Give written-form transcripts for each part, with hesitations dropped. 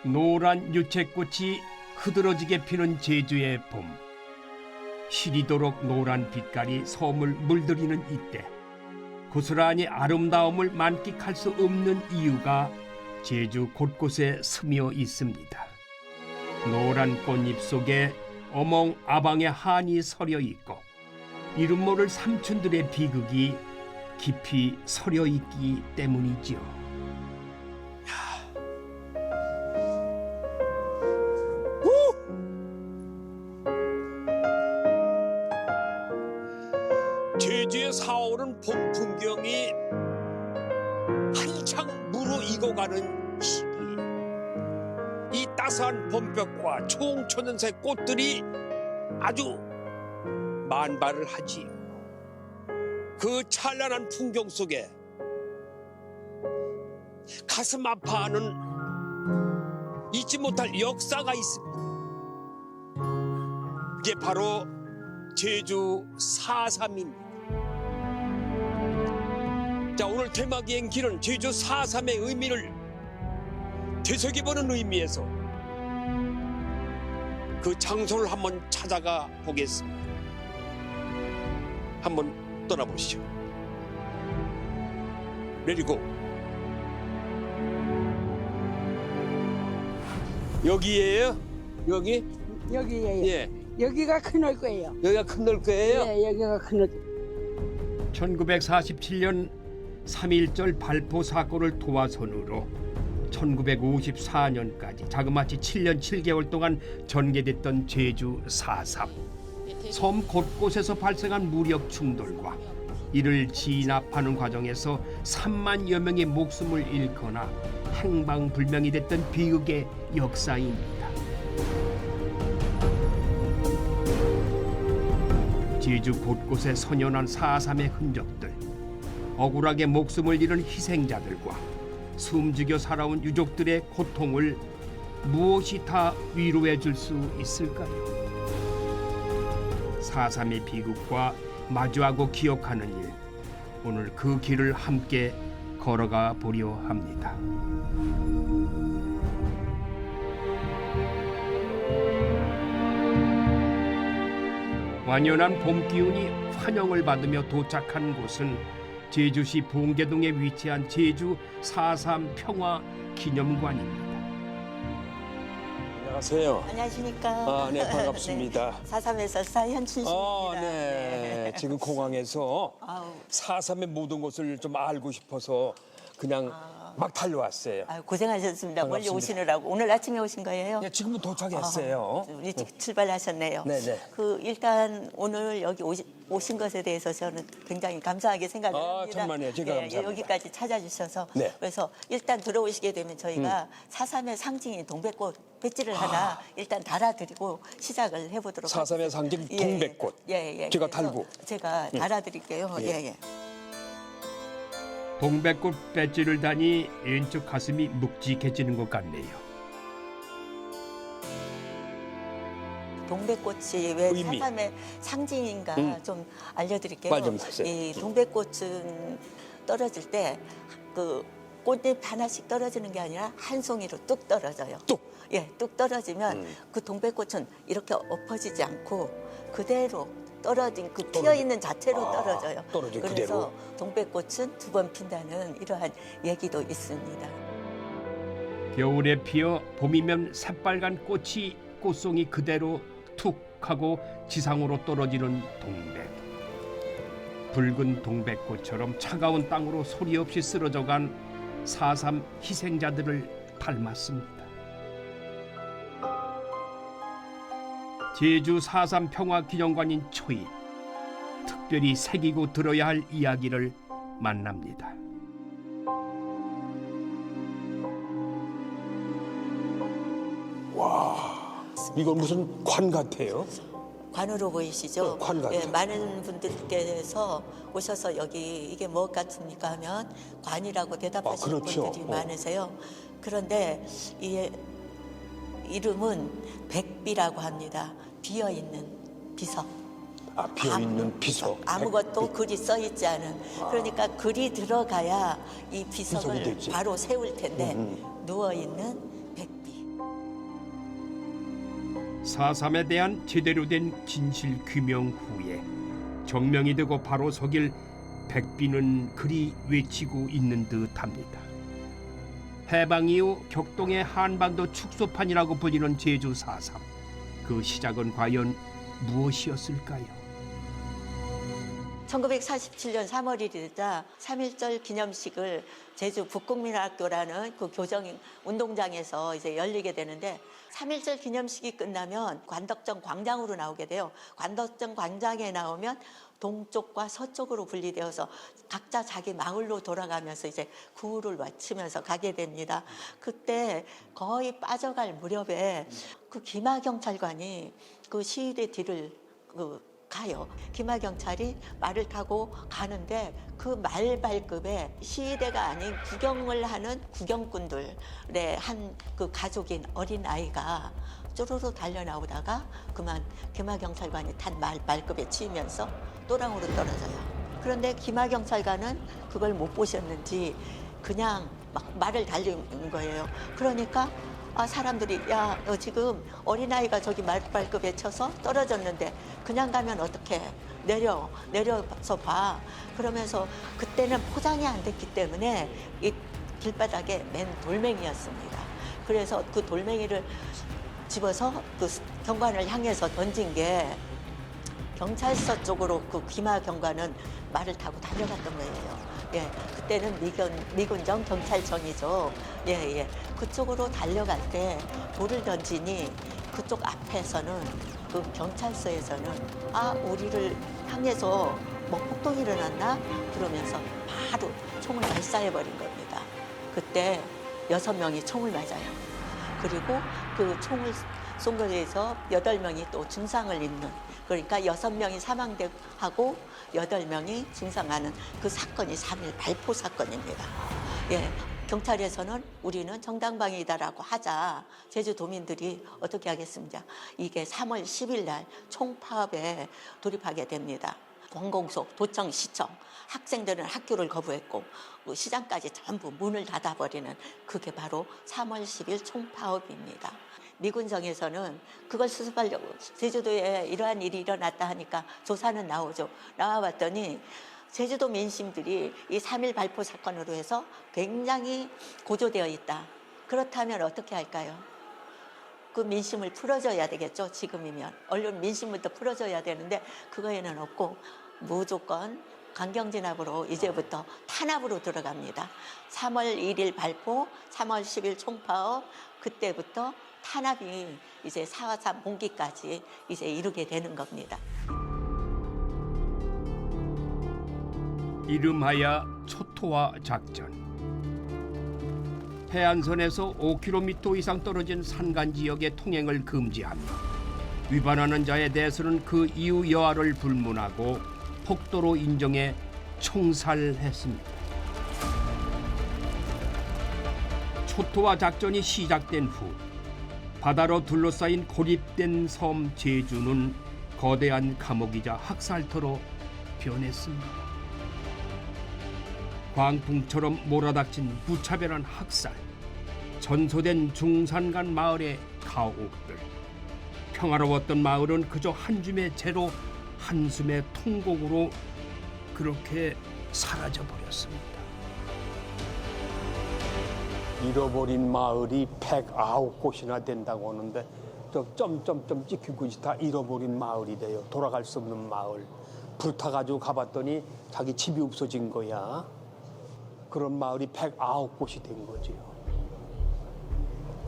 노란 유채꽃이 흐드러지게 피는 제주의 봄. 시리도록 노란 빛깔이 섬을 물들이는 이때 고스란히 아름다움을 만끽할 수 없는 이유가 제주 곳곳에 스며 있습니다. 노란 꽃잎 속에 어몽아방의 한이 서려 있고 이름 모를 삼촌들의 비극이 깊이 서려 있기 때문이지요. 제주에 사오는 봄 풍경이 한창 무르익어가는 시기, 이 따스한 봄볕과 총천연색 꽃들이 아주 만발을 하지요. 그 찬란한 풍경 속에 가슴 아파하는 잊지 못할 역사가 있습니다. 이게 바로 제주 4.3입니다. 자, 오늘 테마 비행기는 제주 4.3의 의미를 되새겨보는 의미에서 그 장소를 한번 찾아가 보겠습니다. 한번 떠나보시죠. 내리고 여기에요? 여기? 여기에요. 예. 여기가 큰올 거예요. 여기가 큰 넓 거예요? 예, 여기가 큰올. 1947년 3.1절 발포 사건을 도화선으로 1954년까지 자그마치 7년 7개월 동안 전개됐던 제주 4.3. 섬 곳곳에서 발생한 무력 충돌과 이를 진압하는 과정에서 3만여 명의 목숨을 잃거나 행방불명이 됐던 비극의 역사입니다. 제주 곳곳에 선연한 4.3의 흔적들, 억울하게 목숨을 잃은 희생자들과 숨죽여 살아온 유족들의 고통을 무엇이 다 위로해 줄 수 있을까요? 4.3의 비극과 마주하고 기억하는 일, 오늘 그 길을 함께 걸어가 보려 합니다. 완연한 봄 기운이 환영을 받으며 도착한 곳은 제주시 봉계동에 위치한 제주 4.3 평화 기념관입니다. 안녕하세요. 안녕하십니까. 아, 네, 반갑습니다. 네. 4.3에서 사현춘식입니다. 네. 지금 공항에서 아우, 4.3의 모든 것을 좀 알고 싶어서 그냥 막 달려왔어요. 아유, 고생하셨습니다. 멀리 반갑습니다. 오시느라고. 오늘 아침에 오신 거예요? 네, 지금은 도착했어요. 일찍 출발하셨네요. 네네. 일단 오늘 여기 오신 것에 대해서 저는 굉장히 감사하게 생각을 아, 합니다. 정말요. 제가 감사합니다. 여기까지 찾아주셔서. 네. 그래서 일단 들어오시게 되면 저희가 4.3의 상징인 동백꽃 배지를 하나 일단 달아드리고 시작을 해보도록 4.3의 상징 동백꽃. 예. 제가 그래서 달고. 제가 달아드릴게요. 예. 동백꽃 배지를 다니 왼쪽 가슴이 묵직해지는 것 같네요. 동백꽃이 왜 의미. 4.3의 상징인가 좀 알려드릴게요. 말 좀 해주세요. 이 동백꽃은 떨어질 때 그 꽃잎 하나씩 떨어지는 게 아니라 한 송이로 뚝 떨어져요. 뚝? 예, 뚝 떨어지면 그 동백꽃은 이렇게 엎어지지 않고 그대로 떨어진 그 피어 있는 자체로 떨어져요. 떨어진 그래서 그대로. 동백꽃은 두 번 핀다는 이러한 얘기도 있습니다. 겨울에 피어 봄이면 새빨간 꽃이 꽃송이 그대로 툭 하고 지상으로 떨어지는 동백. 붉은 동백꽃처럼 차가운 땅으로 소리 없이 쓰러져간 4.3 희생자들을 닮았습니다. 제주 4.3 평화기념관인 초입, 특별히 새기고 들어야 할 이야기를 만납니다. 이건 무슨 관 같아요? 관으로 보이시죠? 관 같아요. 예, 많은 분들께서 오셔서 여기 이게 무엇 같습니까 하면 관이라고 대답하시는 그렇죠. 분들이 많으세요. 그런데 이 이름은 백비라고 합니다. 비어있는 비석. 아, 비어있는 비석. 아무것도 백비. 글이 써 있지 않은. 그러니까 글이 들어가야 이 비석이 비석을 되지. 바로 세울 텐데 누워 있는 백비. 4.3에 대한 제대로 된 진실 규명 후에 정명이 되고 바로 서길 백비는 그리 외치고 있는 듯합니다. 해방 이후 격동의 한반도 축소판이라고 불리는 제주 4.3. 그 시작은 과연 무엇이었을까요? 1947년 3월 1일이자 3.1절 기념식을 제주 북국민학교라는 그 교정 운동장에서 이제 열리게 되는데 3.1절 기념식이 끝나면 관덕정 광장으로 나오게 돼요. 관덕정 광장에 나오면 동쪽과 서쪽으로 분리되어서 각자 자기 마을로 돌아가면서 이제 구호를 외치면서 가게 됩니다. 그때 거의 빠져갈 무렵에 그 기마경찰관이 그 시위대 뒤를 가요. 기마경찰이 말을 타고 가는데 그 말 발급에 시위대가 아닌 구경을 하는 구경꾼들의 한 그 가족인 어린 아이가 쪼르르 달려나오다가 그만 기마경찰관이 탄 말 발급에 치이면서 또랑으로 떨어져요. 그런데 기마경찰관은 그걸 못 보셨는지 그냥 막 말을 달린 거예요. 그러니까 사람들이 야, 너 지금 어린아이가 저기 말발급에 쳐서 떨어졌는데 그냥 가면 어떡해. 내려서 봐. 그러면서 그때는 포장이 안 됐기 때문에 이 길바닥에 맨 돌멩이였습니다. 그래서 그 돌멩이를 집어서 그 경관을 향해서 던진 게 경찰서 쪽으로 그 기마 경관은 말을 타고 달려갔던 거예요. 예, 그때는 미군정 경찰청이죠. 예, 예. 그쪽으로 달려갈 때 돌을 던지니 그쪽 앞에서는 그 경찰서에서는 우리를 향해서 뭐 폭동이 일어났나? 그러면서 바로 총을 발사해버린 겁니다. 그때 6명이 총을 맞아요. 그리고 그 총을 쏜 거에 대해서 8명이 또 중상을 입는, 그러니까 6명이 사망하고 8명이 중상하는 그 사건이 3.1 발포 사건입니다. 예, 경찰에서는 우리는 정당방위다라고 하자 제주도민들이 어떻게 하겠습니까? 이게 3월 10일 날 총파업에 돌입하게 됩니다. 관공서, 도청, 시청, 학생들은 학교를 거부했고 시장까지 전부 문을 닫아버리는 그게 바로 3월 10일 총파업입니다. 미군정에서는 그걸 수습하려고 제주도에 이러한 일이 일어났다 하니까 조사는 나오죠. 나와봤더니 제주도 민심들이 이 3.1 발포 사건으로 해서 굉장히 고조되어 있다. 그렇다면 어떻게 할까요? 그 민심을 풀어줘야 되겠죠. 지금이면 언론 민심부터 풀어줘야 되는데 그거에는 없고 무조건 강경진압으로 이제부터 탄압으로 들어갑니다. 3월 1일 발포, 3월 10일 총파업, 그때부터 탄압이 이제 4.3 봉기까지 이제 이루게 되는 겁니다. 이름하여 초토화 작전. 해안선에서 5km 이상 떨어진 산간 지역의 통행을 금지하며 위반하는 자에 대해서는 그 이유 여하를 불문하고 폭도로 인정해 총살했습니다. 초토화 작전이 시작된 후 바다로 둘러싸인 고립된 섬 제주는 거대한 감옥이자 학살터로 변했습니다. 광풍처럼 몰아닥친 무차별한 학살, 전소된 중산간 마을의 가옥들, 평화로웠던 마을은 그저 한 줌의 재로 한숨의 통곡으로 그렇게 사라져버렸습니다. 잃어버린 마을이 109곳이나 된다고 하는데 저 점점점 찍힌 곳이 다 잃어버린 마을이 돼요. 돌아갈 수 없는 마을. 불타가지고 가봤더니 자기 집이 없어진 거야. 그런 마을이 109곳이 된 거지요.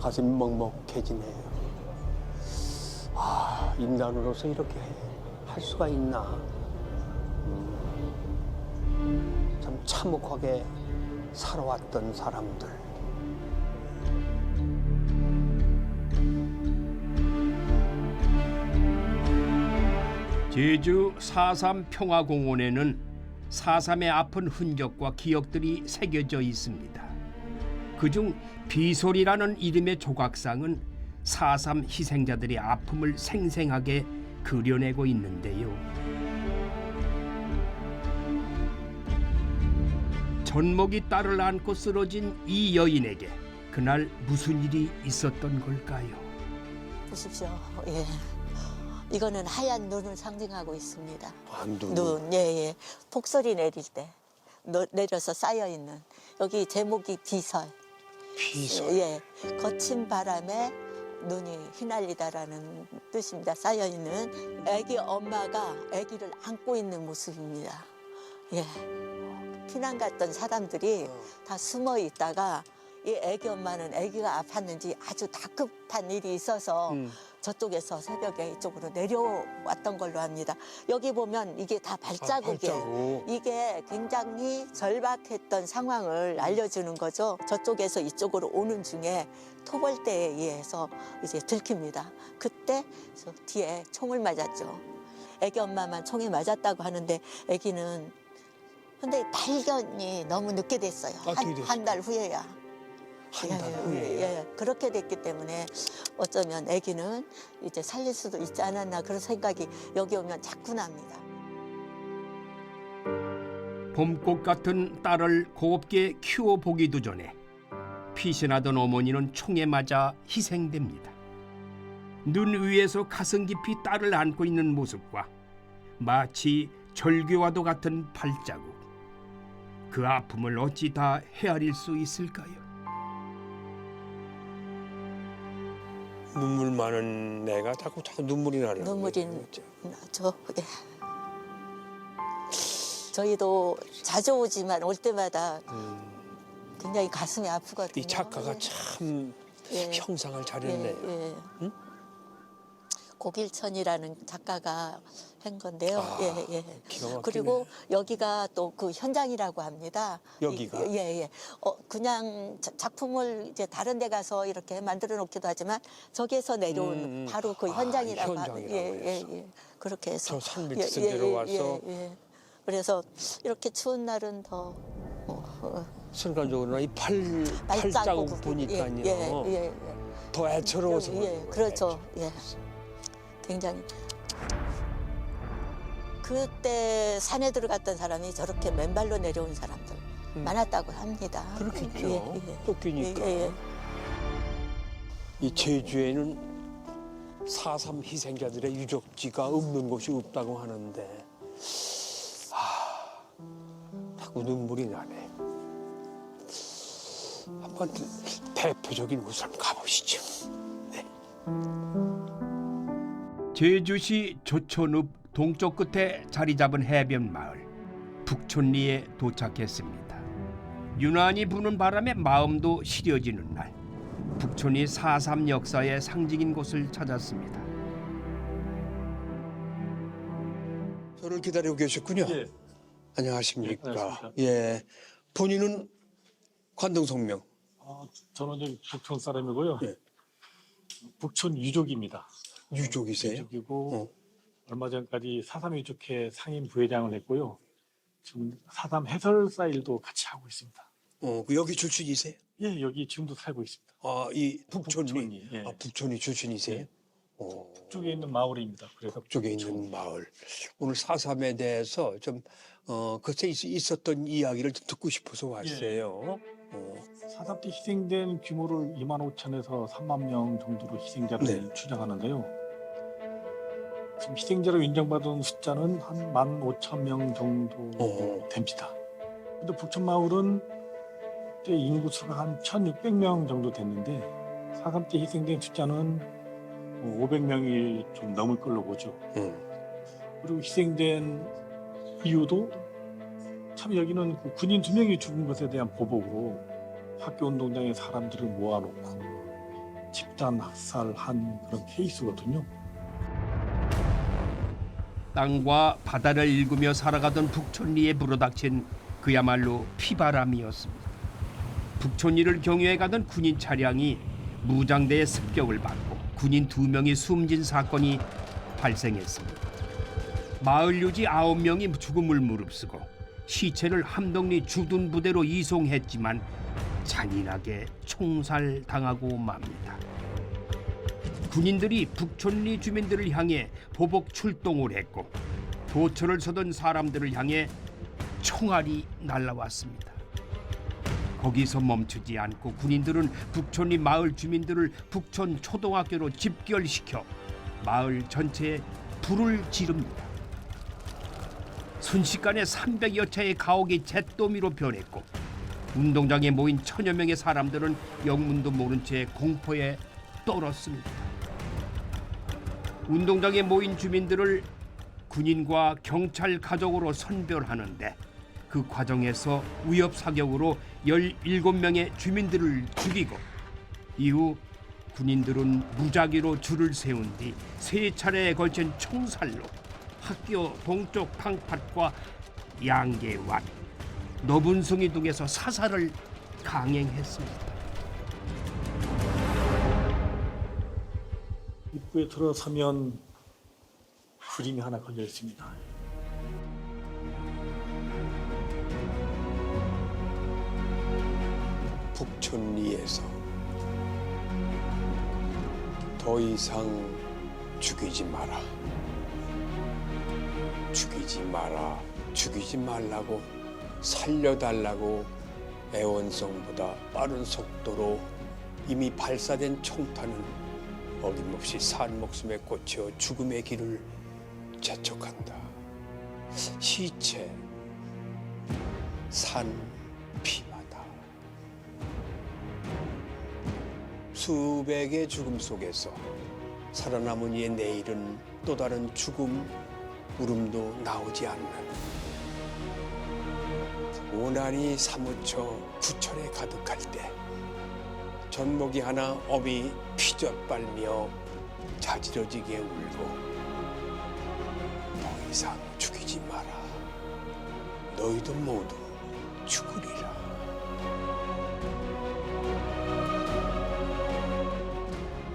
가슴이 먹먹해지네요. 인간으로서 이렇게 할 수가 있나. 참 참혹하게 살아왔던 사람들. 제주 4.3 평화공원에는 4.3의 아픈 흔적과 기억들이 새겨져 있습니다. 그중 비솔이라는 이름의 조각상은 4.3 희생자들의 아픔을 생생하게 그려내고 있는데요. 전목이 딸을 안고 쓰러진 이 여인에게 그날 무슨 일이 있었던 걸까요? 보십시오. 예. 이거는 하얀 눈을 상징하고 있습니다. 안도 눈, 예, 예. 폭설이 내릴 때 내려서 쌓여 있는 여기 제목이 비설. 비설. 예, 거친 바람에 눈이 휘날리다라는 뜻입니다. 쌓여 있는 아기 엄마가 아기를 안고 있는 모습입니다. 예, 피난 갔던 사람들이 다 숨어 있다가 이 아기 엄마는 아기가 아팠는지 아주 다급한 일이 있어서 저쪽에서 새벽에 이쪽으로 내려왔던 걸로 합니다. 여기 보면 이게 다 발자국이에요. 발자국. 이게 굉장히 절박했던 상황을 알려주는 거죠. 저쪽에서 이쪽으로 오는 중에 토벌대에 의해서 이제 들킵니다. 그때 저 뒤에 총을 맞았죠. 아기 엄마만 총에 맞았다고 하는데 아기는 근데 발견이 너무 늦게 됐어요. 한 달 후에야. 한 달 후에. 예, 그렇게 됐기 때문에 어쩌면 아기는 이제 살릴 수도 있지 않았나 그런 생각이 여기 오면 자꾸 납니다. 봄꽃 같은 딸을 곱게 키워보기도 전에 피신하던 어머니는 총에 맞아 희생됩니다. 눈 위에서 가슴 깊이 딸을 안고 있는 모습과 마치 절규와도 같은 발자국. 그 아픔을 어찌 다 헤아릴 수 있을까요? 눈물 많은 내가 자꾸 눈물이 나는 눈물이 거예요. 나죠. 예. 저희도 자주 오지만 올 때마다 굉장히 가슴이 아프거든요. 이 작가가 참 예. 형상을 잘했네요. 예. 응? 고길천이라는 작가가 한 건데요. 아, 예. 기가 막히네. 그리고 여기가 또 그 현장이라고 합니다. 여기가? 예. 그냥 작품을 이제 다른 데 가서 이렇게 만들어 놓기도 하지만 저기에서 내려온 바로 그 현장이라고 현장이라고 예. 그렇게 해서 저 산 밑에서 내려와서 예. 그래서 이렇게 추운 날은 더 순간적으로 이 발자국 보니까요. 예. 더 애처로워서. 예, 그렇죠. 예. 굉장히 그때 산에 들어갔던 사람이 저렇게 맨발로 내려온 사람들 많았다고 합니다. 그렇겠죠. 예. 쫓기니까. 예. 이 제주에는 4.3 희생자들의 유적지가 없는 곳이 없다고 하는데 자꾸 눈물이 나네. 한번 대표적인 곳을 한번 가보시죠. 네. 제주시 조천읍 동쪽 끝에 자리 잡은 해변 마을 북촌리에 도착했습니다. 유난히 부는 바람에 마음도 시려지는 날, 북촌리 4.3 역사의 상징인 곳을 찾았습니다. 저를 기다리고 계셨군요. 예. 안녕하십니까. 안녕하십니까. 예. 본인은 관동성명. 저는 여기 북촌 사람이고요. 예. 북촌 유족입니다. 유족이세요? 유족이고 얼마 전까지 4.3 유족회 상임 부회장을 했고요. 지금 4.3 해설사 일도 같이 하고 있습니다. 그 여기 출신이세요? 예, 여기 지금도 살고 있습니다. 이 북촌이. 북촌이, 예. 북촌이 출신이세요? 예. 북쪽에 있는 마을입니다. 그래서 북쪽에 있는 마을. 오늘 4.3에 대해서 좀 그때 있었던 이야기를 좀 듣고 싶어서 왔어요. 4.3 때 희생된 규모를 25,000에서 3만 명 정도로 희생자를 추정하는데요. 지금 희생자로 인정받은 숫자는 한 15,000명 정도 됩니다. 근데 북촌 마을은 그때 인구수가 한 1,600명 정도 됐는데 4.3 때 희생된 숫자는 500명이 좀 넘을 걸로 보죠. 그리고 희생된 이유도 참 여기는 그 군인 2명이 죽은 것에 대한 보복으로 학교 운동장에 사람들을 모아놓고 집단 학살한 그런 케이스거든요. 땅과 바다를 일구며 살아가던 북촌리에 불어닥친 그야말로 피바람이었습니다. 북촌리를 경유해 가던 군인 차량이 무장대의 습격을 받고 군인 2명이 숨진 사건이 발생했습니다. 마을 유지 9명이 죽음을 무릅쓰고 시체를 함덕리 주둔 부대로 이송했지만 잔인하게 총살당하고 맙니다. 군인들이 북촌리 주민들을 향해 보복 출동을 했고 도처를 서던 사람들을 향해 총알이 날라왔습니다. 거기서 멈추지 않고 군인들은 북촌리 마을 주민들을 북촌 초등학교로 집결시켜 마을 전체에 불을 지릅니다. 순식간에 300여 채의 가옥이 잿더미로 변했고 운동장에 모인 천여 명의 사람들은 영문도 모른 채 공포에 떨었습니다. 운동장에 모인 주민들을 군인과 경찰 가족으로 선별하는데 그 과정에서 위협 사격으로 17명의 주민들을 죽이고 이후 군인들은 무작위로 줄을 세운 뒤 3차례에 걸친 총살로 학교 동쪽 방파과 양계완, 너분숭이 등에서 사살을 강행했습니다. 입구에 들어서면 그림이 하나 걸려 있습니다. 북촌리에서 더 이상 죽이지 마라. 죽이지 마라. 죽이지 말라고 살려달라고 애원성보다 빠른 속도로 이미 발사된 총탄은 어김없이 산 목숨에 꽂혀 죽음의 길을 재촉한다. 시체, 산, 피마다. 수백의 죽음 속에서 살아남은 이의 내일은 또 다른 죽음, 울음도 나오지 않는 고난이 사무쳐 구천에 가득할 때 젖먹이 하나 어미 피젓 빨며 자지러지게 울고 더 이상 죽이지 마라. 너희도 모두 죽으리라.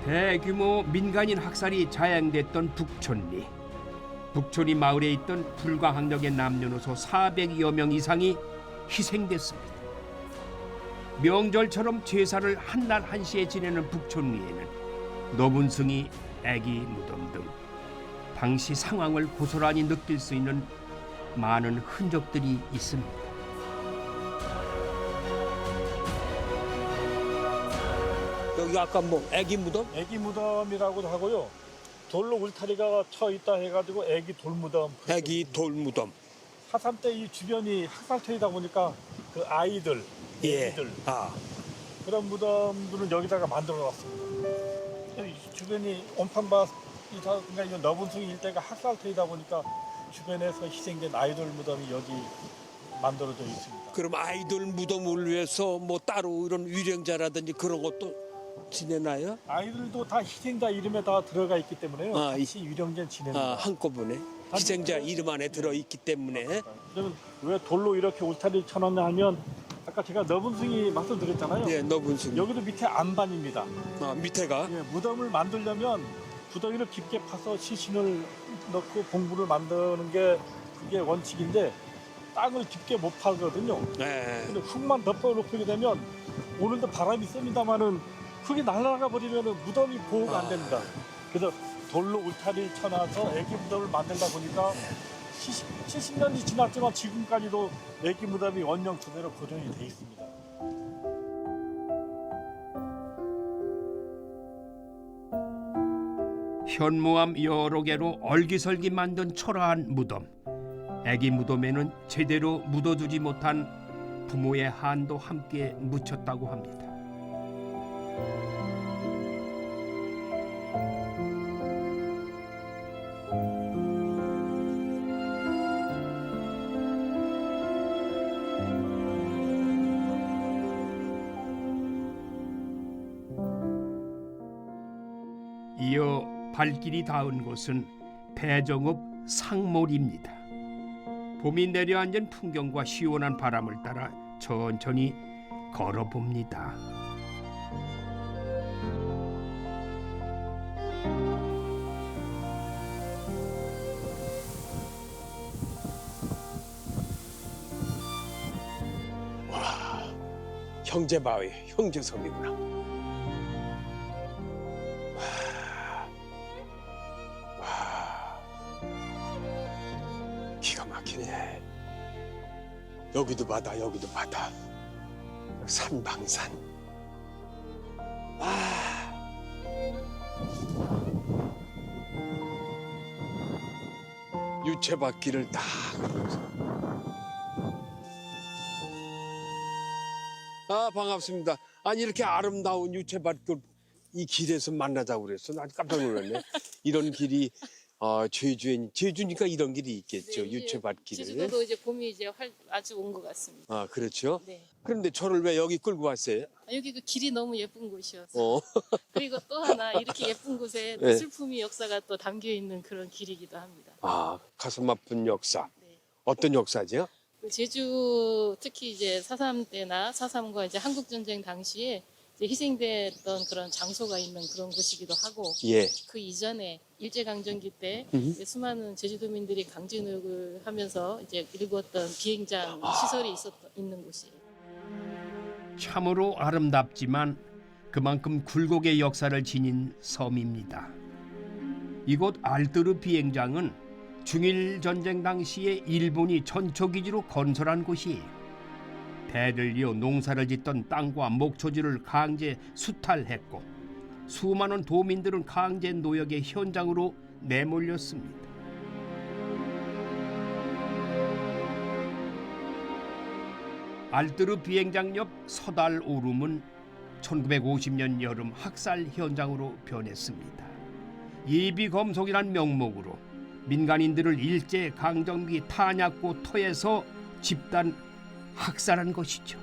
대규모 민간인 학살이 자행됐던 북촌리. 북촌리 마을에 있던 불가항력의 남녀노소 400여 명 이상이 희생됐습니다. 명절처럼 제사를 한날 한시에 지내는 북촌리에는 너분승이 애기 무덤 등 당시 상황을 고스란히 느낄 수 있는 많은 흔적들이 있습니다. 여기 아까 뭐 애기 무덤? 애기 무덤이라고도 하고요. 돌로 울타리가 쳐 있다 해가지고 애기 돌무덤. 애기 돌무덤. 4.3 때 이 주변이 학살터이다 보니까 그 아이들, 예. 애기들 아, 그런 무덤들은 여기다가 만들어놨습니다. 이 주변이 온판밭 그러니까 이 너분숭이 일대가 학살터이다 보니까 주변에서 희생된 아이들 무덤이 여기 만들어져 있습니다. 그럼 아이들 무덤을 위해서 뭐 따로 이런 위령자라든지 그런 것도 지내나요? 아이들도 다 희생자 이름에 다 들어가 있기 때문에요. 아, 같이 유령제 지냅니다. 아, 한꺼번에 희생자 이름 안에 들어있기 때문에. 그러면 왜 돌로 이렇게 울타리 쳐놨냐 하면 아까 제가 너분숭이 말씀드렸잖아요. 예, 너분숭이. 여기도 밑에 안반입니다. 아, 밑에가? 예, 무덤을 만들려면 구덩이를 깊게 파서 시신을 넣고 봉부를 만드는 게 그게 원칙인데 땅을 깊게 못 파거든요. 네. 근데 흙만 덮어놓게 되면 오늘도 바람이 셉니다마는 흙이 날아가 버리면 무덤이 보호가 안 됩니다. 그래서 돌로 울타리를 쳐놔서 애기 무덤을 만들다 보니까 70년이 지났지만 지금까지도 애기 무덤이 원형 그대로 고정이 돼 있습니다. 현무암 여러 개로 얼기설기 만든 초라한 무덤. 애기 무덤에는 제대로 묻어두지 못한 부모의 한도 함께 묻혔다고 합니다. 이어 발길이 닿은 곳은 배정읍 상몰입니다. 봄이 내려앉은 풍경과 시원한 바람을 따라 천천히 걸어봅니다. 형제바위, 형제섬이구나. 와, 기가 막히네. 여기도 바다, 여기도 바다. 산방산. 아. 유채밭길을 딱. 아, 반갑습니다. 아니, 이렇게 아름다운 유채밭길 이 길에서 만나자고 그랬어. 나 깜짝 놀랐네. 이런 길이 제주니까 이런 길이 있겠죠. 네, 유채밭길에. 제주도도 이제 봄이 이제 아주 온 것 같습니다. 아, 그렇죠. 네. 그런데 저를 왜 여기 끌고 왔어요? 여기 그 길이 너무 예쁜 곳이어서. 어. 그리고 또 하나 이렇게 예쁜 곳에 네. 슬픔이 역사가 또 담겨 있는 그런 길이기도 합니다. 아, 가슴 아픈 역사. 네. 어떤 역사죠? 그 제주 특히 이제 4.3 때나 4.3과 이제 한국 전쟁 당시에 이제 희생됐던 그런 장소가 있는 그런 곳이기도 하고 예. 그 이전에 일제강점기 때 음. 이제 수많은 제주도민들이 강제노역을 하면서 이제 일구었던 비행장 시설이 있는 곳이에요. 참으로 아름답지만 그만큼 굴곡의 역사를 지닌 섬입니다. 이곳 알뜨르 비행장은 중일 전쟁 당시에 일본이 전초기지로 건설한 곳이에요. 배를 이어 농사를 짓던 땅과 목초지를 강제 수탈했고 수많은 도민들은 강제 노역의 현장으로 내몰렸습니다. 알뜨르 비행장 옆 서달 오름은 1950년 여름 학살 현장으로 변했습니다. 예비검속이란 명목으로 민간인들을 일제 강점기 탄약고 터에서 집단 학살한 것이죠.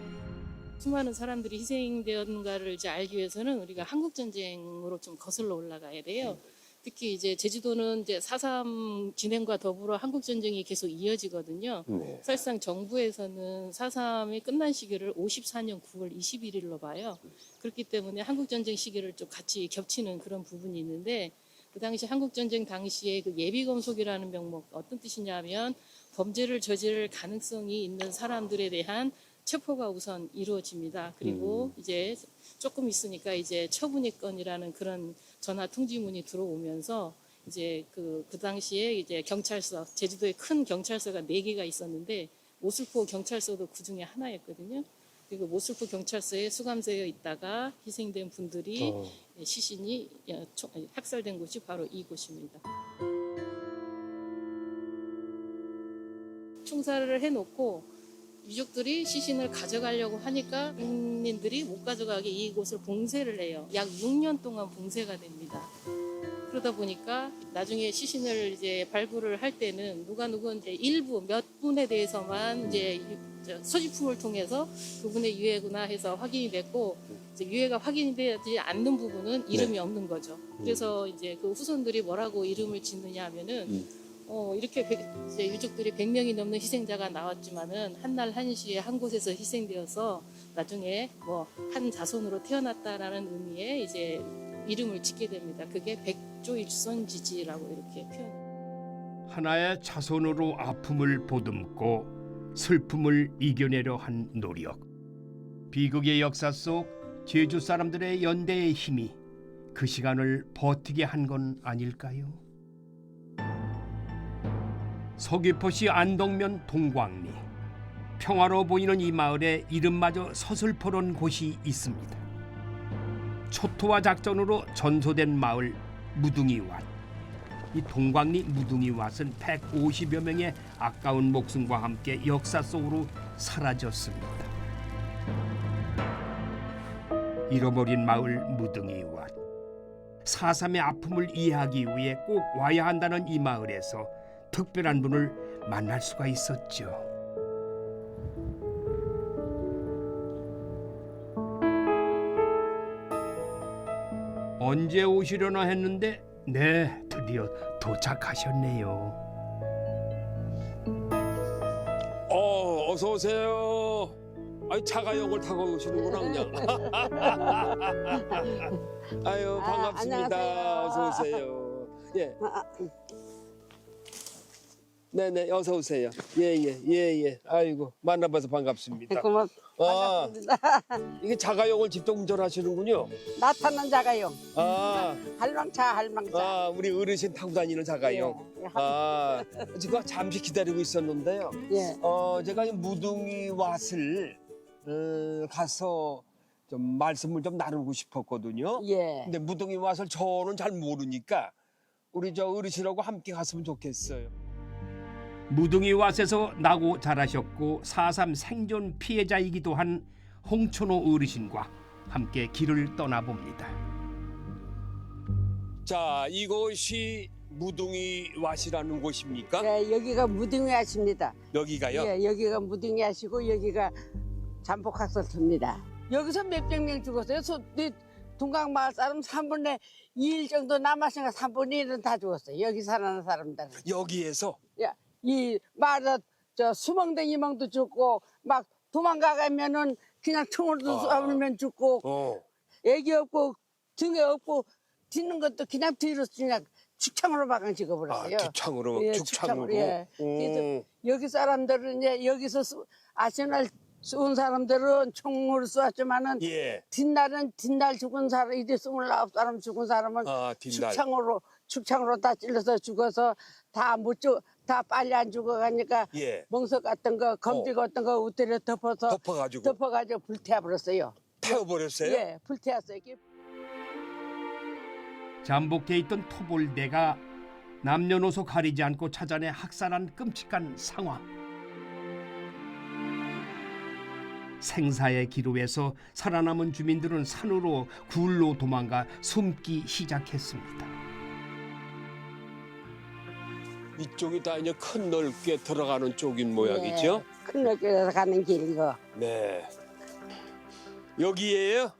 수많은 사람들이 희생되었는가를 이제 알기 위해서는 우리가 한국 전쟁으로 좀 거슬러 올라가야 돼요. 특히 이제 제주도는 이제 4.3 진행과 더불어 한국 전쟁이 계속 이어지거든요. 네. 사실상 정부에서는 4.3이 끝난 시기를 54년 9월 21일로 봐요. 그렇기 때문에 한국 전쟁 시기를 좀 같이 겹치는 그런 부분이 있는데 그 당시 한국 전쟁 당시에 그 예비검속이라는 명목 어떤 뜻이냐면 범죄를 저지를 가능성이 있는 사람들에 대한 체포가 우선 이루어집니다. 그리고 이제 조금 있으니까 이제 처분의건이라는 그런 전화 통지문이 들어오면서 이제 그 당시에 이제 경찰서, 제주도에 큰 경찰서가 4개가 있었는데 모슬포 경찰서도 그 중에 하나였거든요. 그리고 모슬포 경찰서에 수감되어 있다가 희생된 분들이 시신이 학살된 곳이 바로 이곳입니다. 총살을 해놓고 유족들이 시신을 가져가려고 하니까 국민들이 못 가져가게 이곳을 봉쇄를 해요. 약 6년 동안 봉쇄가 됩니다. 그러다 보니까 나중에 시신을 이제 발굴을 할 때는 누가 이제 일부 몇 분에 대해서만 이제 소지품을 통해서 그분의 유해구나 해서 확인이 됐고 이제 유해가 확인이 되지 않는 부분은 이름이 없는 거죠. 그래서 이제 그 후손들이 뭐라고 이름을 짓느냐 하면은 이렇게 이제 유족들이 100명이 넘는 희생자가 나왔지만은 한날 한시에 한 곳에서 희생되어서 나중에 뭐 한 자손으로 태어났다라는 의미의 이제 이름을 짓게 됩니다. 그게 백조일선지지라고 이렇게 표현. 하나의 자손으로 아픔을 보듬고 슬픔을 이겨내려 한 노력. 비극의 역사 속 제주 사람들의 연대의 힘이 그 시간을 버티게 한 건 아닐까요? 서귀포시 안동면 동광리. 평화로워 보이는 이 마을에 이름마저 서슬퍼런 곳이 있습니다. 초토화 작전으로 전소된 마을 무둥이왓. 이 동광리 무둥이왓은 150여 명의 아까운 목숨과 함께 역사 속으로 사라졌습니다. 잃어버린 마을 무둥이왓. 4.3의 아픔을 이해하기 위해 꼭 와야 한다는 이 마을에서 특별한 분을 만날 수가 있었죠. 언제 오시려나 했는데 네, 드디어 도착하셨네요. 어서 오세요. 아유, 자가용을 타고 오시는구나 그냥. 아유, 반갑습니다. 안녕하세요. 어서 오세요. 예. 네네, 어서 오세요. 예. 아이고, 만나봐서 반갑습니다. 고맙. 아, 반갑습니다. 이게 자가용을 직접 운전하시는군요. 나타난 자가요. 아, 할망차. 우리 어르신 타고 다니는 자가용. 예. 아, 지금 잠시 기다리고 있었는데요. 예. 제가 이 무둥이왓을 가서 좀 말씀을 좀 나누고 싶었거든요. 예. 근데 무등이 왓을 저는 잘 모르니까 우리 저 어르신하고 함께 갔으면 좋겠어요. 무등이 왓에서 나고 자라셨고 4.3 생존 피해자이기도 한 홍춘호 어르신과 함께 길을 떠나봅니다. 자, 이곳이 무등이 왓이라는 곳입니까? 네, 여기가 무등이 하십니다. 여기가요? 예, 여기가 무등이 하시고 여기가 잠복학설터입니다. 여기서 몇백 명 죽었어요. 동강마을 사람 3분의 2일 정도 남았으니까 3분의 1은 다 죽었어요. 여기 사는 사람들은. 여기에서 야, 이 마을에 수멍댕이멍도 죽고 막 도망가가면은 그냥 총으로 쏘면 죽고 애기 없고 등에 없고 뒤는 것도 그냥 뒤로 그냥 죽창으로 막아 찍어버렸어요. 죽창으로 예, 죽창으로. 예. 그래서 여기 사람들은 이제 여기서 아시날 쏜 사람들은 총으로 쏘았지만은 예. 뒷날 죽은 사람 이제 29사람 죽은 사람은 뒷날. 축창으로 다 찔러서 죽어서 다 다 빨리 안 죽어가니까 예. 멍석 같은 거 검지 같은 거 우태려 덮어가지고 불태워버렸어요. 태워버렸어요? 예, 불태웠어요. 잠복해 있던 토벌대가 남녀노소 가리지 않고 찾아내 학살한 끔찍한 상황. 생사의 기로에서 살아남은 주민들은 산으로 굴로 도망가 숨기 시작했습니다. 이쪽이 다 이제 큰 넓게 들어가는 쪽인 모양이죠? 예, 큰 넓게서 가는 길 이거. 네. 여기에요?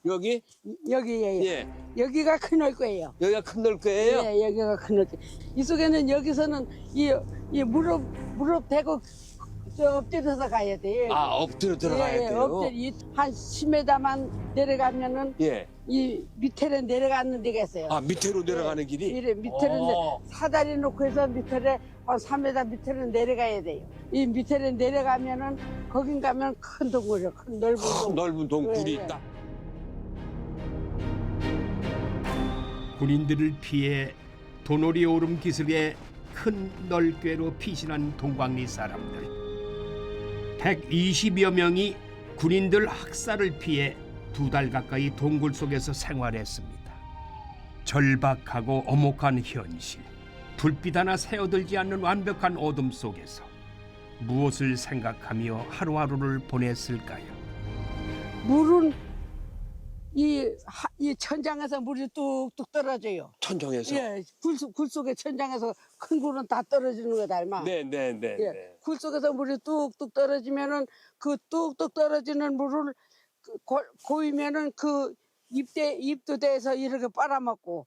여기? 여기에요. 예. 여기가 큰 넓게예요. 여기가 큰 넓게예요? 예, 여기가 큰 넓게. 이 속에는 여기서는 이 무릎 대고 엎드려서 가야 돼요. 엎드려 들어가야 예, 돼요? 엎드려 한 10m만 내려가면은 예. 이 밑에를 내려가는 데가 있어요. 밑으로 내려가는 길이? 이래 밑으로 사다리 놓고 해서 밑으로 한 3m 밑으로 내려가야 돼요. 이 밑으로 내려가면은 거긴 가면 큰 동굴이요. 큰 넓은 동굴. 넓은 동굴이 예, 예. 있다. 군인들을 피해 도놀이 오름 기슭에 큰 널궤로 피신한 동광리 사람들. 120여 명이 군인들 학살을 피해 2달 가까이 동굴 속에서 생활했습니다. 절박하고 엄혹한 현실, 불빛 하나 새어들지 않는 완벽한 어둠 속에서 무엇을 생각하며 하루하루를 보냈을까요? 물은 이 천장에서 물이 뚝뚝 떨어져요. 천정에서? 예, 굴 속에 천장에서 큰 굴은 다 떨어지는 거다, 얼마. 네네네. 예, 굴 속에서 물이 뚝뚝 떨어지면은 그 뚝뚝 떨어지는 물을 고이면은 그 입도대에서 이렇게 빨아먹고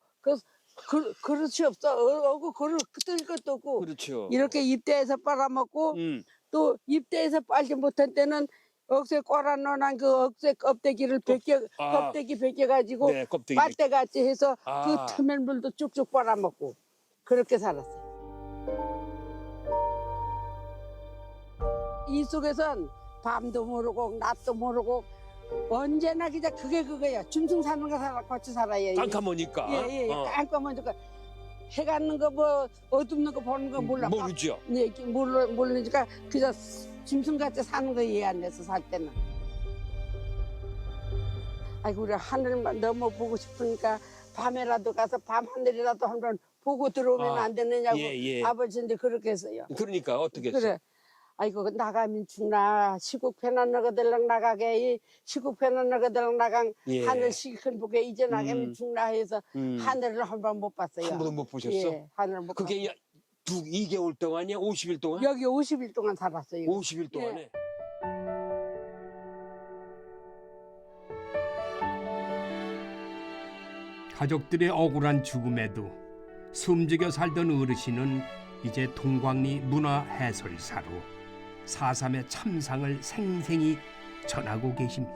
그릇이 없어. 그릇 뜰 것도 없고. 그렇죠. 이렇게 입대에서 빨아먹고 또 입대에서 빨지 못한 때는 억새 꼬라놓은 그 억새 껍데기를 껍데기 벗겨가지고 네, 껍데기 빨대같이 해서 그 터면 물도 쭉쭉 빨아먹고 그렇게 살았어요. 이 속에선 밤도 모르고 낮도 모르고 언제나 그냥 그거야. 짐승 사는 거 같이 살아요. 깜깜하니까. 예, 깜깜하니까 해 가는 거 뭐 어둡는 거 보는 거 몰라. 모르죠. 네, 모르니까 그냥 짐승같이 사는 거 이해 안 돼서 살 때는. 아이고 우리 하늘만 너무 보고 싶으니까 밤에라도 가서 밤 하늘이라도 한번 보고 들어오면 안 되느냐고 아버지인데 그렇게 했어요. 그러니까 어떻게 했어요? 그래. 아이고 나가면 죽나 시국편한 너희들랑 나가게 시국편한 너희들랑 나간 하늘 시큰 보게 이제 나가면 죽나 해서 하늘을 한 번 못 봤어요. 한 번도 못 보셨어? 예, 하늘을 못 그게 봤어요. 2개월 동안이야? 50일 동안? 여기 50일 동안 살았어요. 50일 동안에? 예. 가족들의 억울한 죽음에도 숨죽여 살던 어르신은 이제 동광리 문화해설사로 4.3의 참상을 생생히 전하고 계십니다.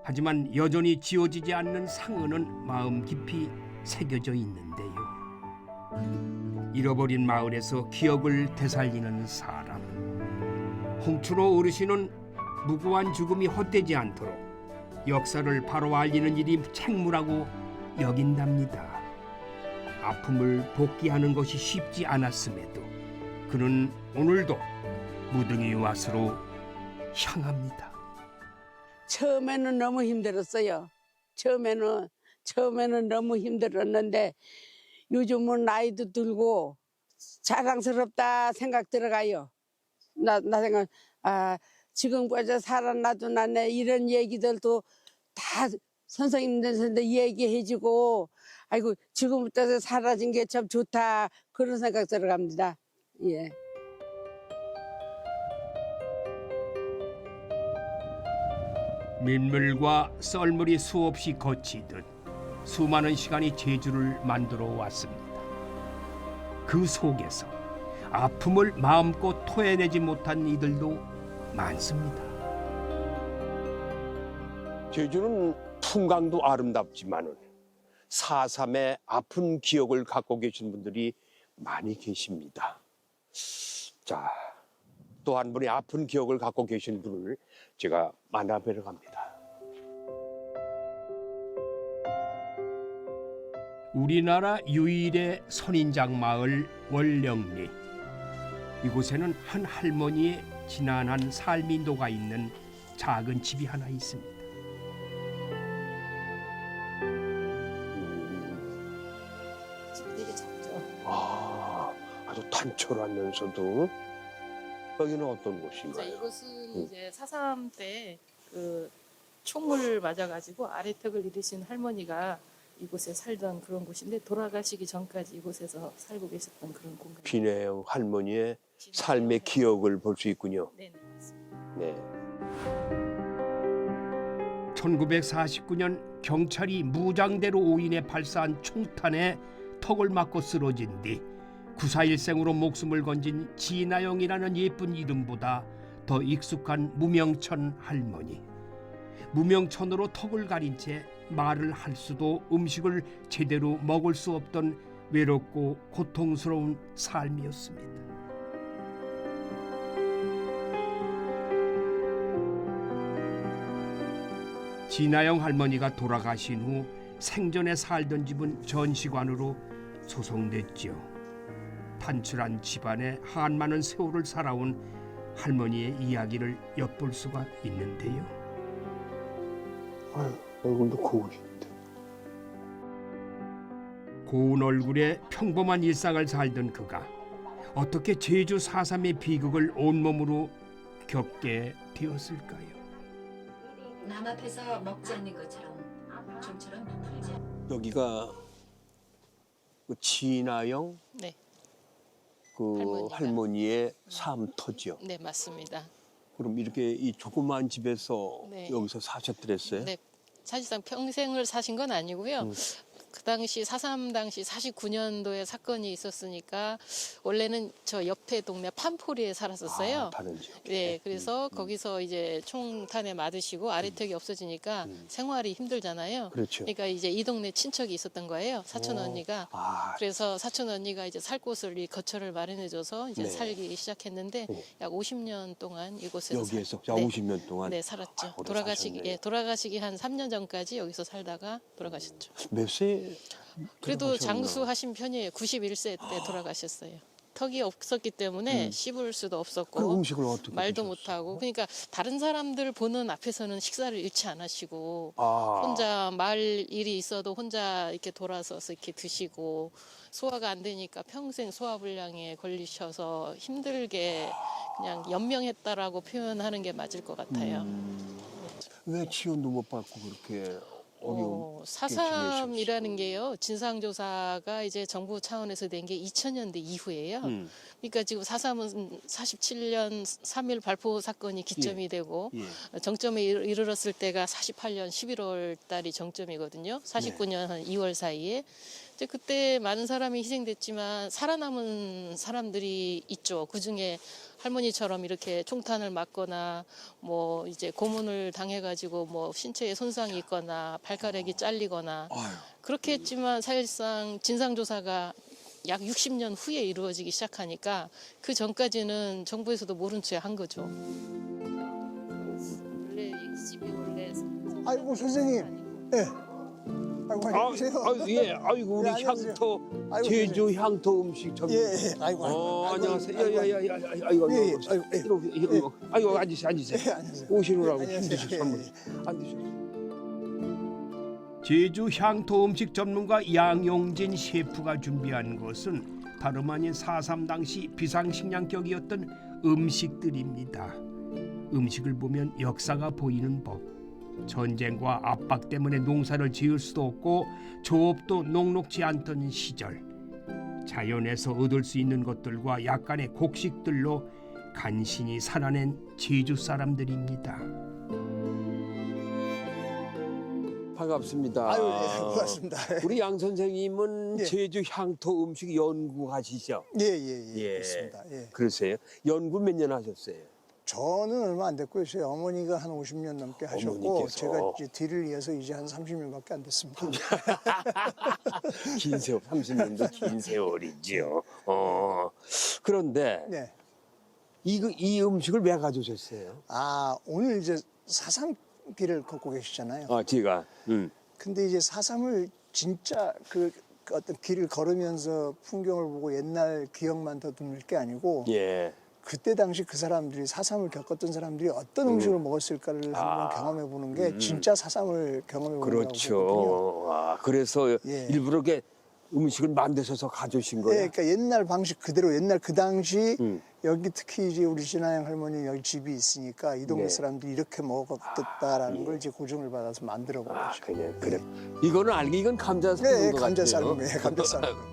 하지만 여전히 지워지지 않는 상흔은 마음 깊이 새겨져 있는데요. 잃어버린 마을에서 기억을 되살리는 사람. 홍춘호 어르신은 무고한 죽음이 헛되지 않도록 역사를 바로 알리는 일이 책무라고 여긴답니다. 아픔을 복귀하는 것이 쉽지 않았음에도 그는 오늘도 무등이 왓으로 향합니다. 처음에는 너무 힘들었어요. 처음에는 너무 힘들었는데 요즘은 나이도 들고 자랑스럽다 생각 들어가요. 나 생각 지금까지 살아나도 나네 이런 얘기들도 다 선생님들 얘기해주고 아이고 지금부터 사라진 게 참 좋다 그런 생각 들어갑니다. 예. 민물과 썰물이 수없이 거치듯 수많은 시간이 제주를 만들어 왔습니다. 그 속에서 아픔을 마음껏 토해내지 못한 이들도 많습니다. 제주는 풍광도 아름답지만은 4.3의 아픈 기억을 갖고 계신 분들이 많이 계십니다. 자, 또 한 분의 아픈 기억을 갖고 계신 분을 제가 만나뵈러 갑니다. 우리나라 유일의 선인장 마을 월령리. 이곳에는 한 할머니의 지난한 삶이 녹아 있는 작은 집이 하나 있습니다. 집이 되게 작죠. 아주 단촐하면서도 여기는 어떤 곳인가요? 이곳은 이제 4.3 때 그 총을 맞아가지고 아래턱을 잃으신 할머니가 이곳에 살던 그런 곳인데 돌아가시기 전까지 이곳에서 살고 계셨던 그런 공간. 비내영 할머니의 삶의 기억을 볼 수 있군요. 네, 맞습니다. 네. 1949년 경찰이 무장대로 오인해 발사한 총탄에 턱을 맞고 쓰러진 뒤 9.4일생으로 목숨을 건진 진아영이라는 예쁜 이름보다 더 익숙한 무명천 할머니. 무명천으로 턱을 가린 채 말을 할 수도 음식을 제대로 먹을 수 없던 외롭고 고통스러운 삶이었습니다. 진아영 할머니가 돌아가신 후 생전에 살던 집은 전시관으로 소송됐죠. 단출한 집안에 한많은 세월을 살아온 할머니의 이야기를 엿볼 수가 있는데요. 아유, 얼굴도 고우신데. 고운 얼굴에 평범한 일상을 살던 그가 어떻게 제주 4.3의 비극을 온몸으로 겪게 되었을까요? 남 앞에서 먹지 않는 것처럼 좀처럼 부풀지. 여기가 그 진아영 네, 그 할머니가. 할머니의 삶터지요. 네 맞습니다. 그럼 이렇게 이 조그마한 집에서 네. 여기서 사셨더랬어요? 네, 사실상 평생을 사신 건 아니고요. 그 당시 4.3 당시 49년도에 사건이 있었으니까 원래는 저 옆에 동네 판포리에 살았었어요. 다른 지역. 네, 그래서 거기서 이제 총탄에 맞으시고 아래턱이 없어지니까 생활이 힘들잖아요. 그렇죠. 그러니까 이제 이 동네 친척이 있었던 거예요. 사촌 언니가. 그래서 사촌 언니가 이제 살 곳을 이 거처를 마련해줘서 이제 네. 살기 시작했는데 네. 약 50년 동안 이곳에서 여기에서 네. 50년 동안 네, 살았죠. 오래 돌아가시기 사셨네요. 돌아가시기 한 3년 전까지 여기서 살다가 돌아가셨죠. 몇 세? 그래도 돌아가셨나? 장수하신 편이에요. 91세 때 돌아가셨어요. 턱이 없었기 때문에 씹을 수도 그 없었고 음식을 어떻게 말도 드셨어요? 못하고 그러니까 다른 사람들 보는 앞에서는 식사를 잃지 않으시고 아. 혼자 말 일이 있어도 혼자 이렇게 돌아서서 이렇게 드시고 소화가 안 되니까 평생 소화불량에 걸리셔서 힘들게 그냥 연명했다라고 표현하는 게 맞을 것 같아요. 왜 지원도 못 받고 그렇게 어려운 4.3이라는 게요. 진상조사가 이제 정부 차원에서 된 게 2000년대 이후예요. 그러니까 지금 4.3은 47년 3.1 발포 사건이 기점이 되고 정점에 이르렀을 때가 48년 11월 달이 정점이거든요. 49년 한 2월 사이에. 이제 그때 많은 사람이 희생됐지만 살아남은 사람들이 있죠. 그중에 할머니처럼 이렇게 총탄을 맞거나 뭐 이제 고문을 당해가지고 뭐 신체에 손상이 있거나 발가락이 잘리거나 그렇게 했지만 사실상 진상조사가 약 60년 후에 이루어지기 시작하니까 그 전까지는 정부에서도 모른 채 한 거죠. 원래 이 집이 원래 아이고 선생님, 예, 아이고 안녕하세요. 예, 아이고 우리 네, 안녕하세요. 향토 아이고, 제주 향토 음식 전문. 예, 예. 아이고. 안녕하세요. 아이고, 야야야야, 아이고 예, 예. 아이고, 아이고, 예. 이러고 아이고 앉으세요, 앉으세요. 예, 안녕하세요. 오시느라고 안녕하세요. 힘드셨어 예, 한번 예. 앉으세요. 제주 향토 음식 전문가 양용진 셰프가 준비한 것은 다름 아닌 4.3 당시 비상식량격이었던 음식들입니다. 음식을 보면 역사가 보이는 법. 전쟁과 압박 때문에 농사를 지을 수도 없고 조업도 녹록지 않던 시절. 자연에서 얻을 수 있는 것들과 약간의 곡식들로 간신히 살아낸 제주 사람들입니다. 반갑습니다. 아유, 예, 고맙습니다. 우리 양 선생님은 예. 제주 향토 음식 연구하시죠? 예, 예, 예. 예. 그렇습니다. 예. 그러세요? 연구 몇 년 하셨어요? 저는 얼마 안 됐고요. 제 어머니가 한 50년 넘게 하셨고 어머니께서. 제가 이제 뒤를 이어서 이제 한 30년밖에 안 됐습니다. 긴 세월, 30년도 긴 세월이지요. 그런데 네. 이 음식을 왜 가져오셨어요? 아, 오늘 이제 4.3길을 걷고 계시잖아요. 제가. 근데 이제 4.3을 진짜 그 어떤 길을 걸으면서 풍경을 보고 옛날 기억만 더듬을 게 아니고 예. 그때 당시 그 사람들이 4.3을 겪었던 사람들이 어떤 음식을 먹었을까를 한번 경험해 보는 게 진짜 4.3을 경험해 보는 거거든요. 그렇죠. 그래서 예. 일부러 이렇게 음식을 만드셔서 가져오신 예, 거예요? 그러니까 옛날 방식 그대로 옛날 그 당시 음. 여기 특히 이제 우리 진아양 할머니 여기 집이 있으니까 이 동네 네. 사람들이 이렇게 먹었다라는 예. 걸 이제 고증을 받아서 만들어 본 거죠. 그래. 이거는 알기 이건 감자 삶은 네, 것 감자 같아요. 삶은 감자 삶은.